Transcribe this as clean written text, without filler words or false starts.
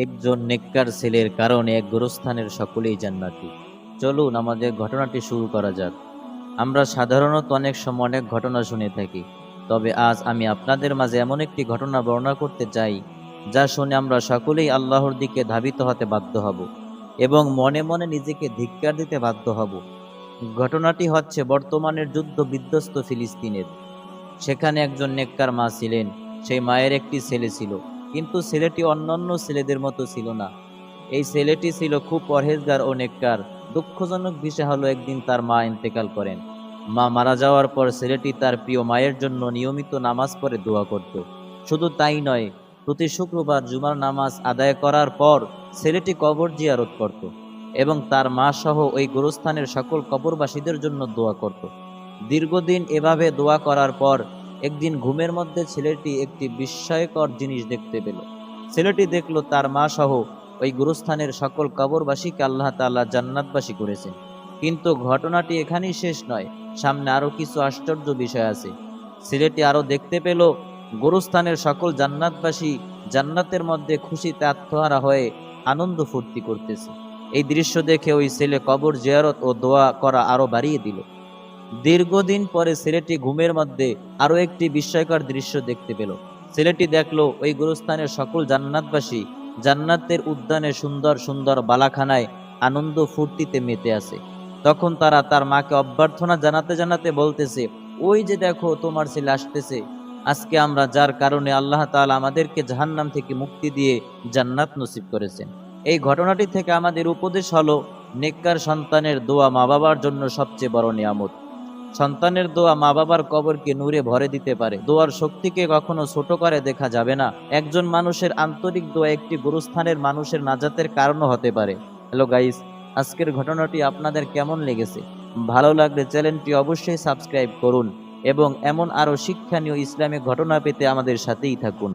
একজন নেককার ছেলের কারণে এক গোরস্থানের সকলেই জান্নাতি। চলুন আমাদের ঘটনাটি শুরু করা যাক। আমরা সাধারণত অনেক সময় অনেক ঘটনা শুনে থাকি, তবে আজ আমি আপনাদের মাঝে এমন একটি ঘটনা বর্ণনা করতে চাই যা শুনে আমরা সকলেই আল্লাহর দিকে ধাবিত হতে বাধ্য হব এবং মনে মনে নিজেকে ধিক্কার দিতে বাধ্য হব। ঘটনাটি হচ্ছে বর্তমানের যুদ্ধ বিধ্বস্ত ফিলিস্তিনের। সেখানে একজন নেককার মা ছিলেন। সেই মায়ের একটি ছেলে ছিল, কিন্তু ছেলেটি অন্যান্য ছেলেদের মতো ছিল না। এই ছেলেটি ছিল খুব পরহেজগার ও নেককার। দুঃখজনক বিষয় হলো, একদিন তার মা ইন্তেকাল করেন। মা মারা যাওয়ার পর ছেলেটি তার প্রিয় মায়ের জন্য নিয়মিত নামাজ পড়ে দোয়া করত। শুধু তাই নয়, প্রতি শুক্রবার জুমার নামাজ আদায় করার পর ছেলেটি কবর জিয়ারত করত এবং তার মা সহ ওই গোরস্থানের সকল কবরবাসীদের জন্য দোয়া করত। দীর্ঘদিন এভাবে দোয়া করার পর একদিন ঘুমের মধ্যে ছেলেটি একটি বিস্ময়কর জিনিস দেখতে পেল। ছেলেটি দেখল তার মা সহ ওই গুরুস্থানের সকল কবরবাসীকে আল্লাহ তাআলা জান্নাতবাসী করেছেন। কিন্তু ঘটনাটি এখানেই শেষ নয়, সামনে আরো কিছু আশ্চর্য বিষয় আছে। ছেলেটি আরো দেখতে পেল গোরস্থানের সকল জান্নাতবাসী জান্নাতের মধ্যে খুশিতে আত্মহারা হয়ে আনন্দ ফুর্তি করতেছে। এই দৃশ্য দেখে ওই ছেলে কবর জিয়ারত ও দোয়া করা আরো বাড়িয়ে দিল। দীর্ঘদিন পরে ছেলেটি ঘুমের মধ্যে আরো একটি বিস্ময়কর দৃশ্য দেখতে পেল। ছেলেটি দেখলো ওই গুরুস্থানের সকল জান্নাতবাসী জান্নাতের উদ্যানে সুন্দর সুন্দর বালাখানায় আনন্দ ফুর্তিতে মেতে আছে। তখন তারা তার মাকে অভ্যর্থনা জানাতে জানাতে বলতেছে, ওই যে দেখো তোমার ছেলে আসতেছে। আজকে আমরা যার কারণে আল্লাহ তাআলা আমাদেরকে জাহান্নাম থেকে মুক্তি দিয়ে জান্নাত নসিব করেছেন। এই ঘটনাটি থেকে আমাদের উপদেশ হলো, নেককার সন্তানের দোয়া মা বাবার জন্য সবচেয়ে বড় নিয়ামত। সন্তানের দোয়া মা বাবার কবরকে নূরে ভরে দিতে পারে। দোয়ার শক্তিকে কখনো ছোট করে দেখা যাবে না। একজন মানুষের আন্তরিক দোয়া একটি গুরুস্থানের মানুষের নাজাতের কারণও হতে পারে। হ্যালো গাইস, আজকের ঘটনাটি আপনাদের কেমন লেগেছে? ভালো লাগলে চ্যানেলটি অবশ্যই সাবস্ক্রাইব করুন এবং এমন আরো শিক্ষণীয় ইসলামিক ঘটনা পেতে আমাদের সাথেই থাকুন।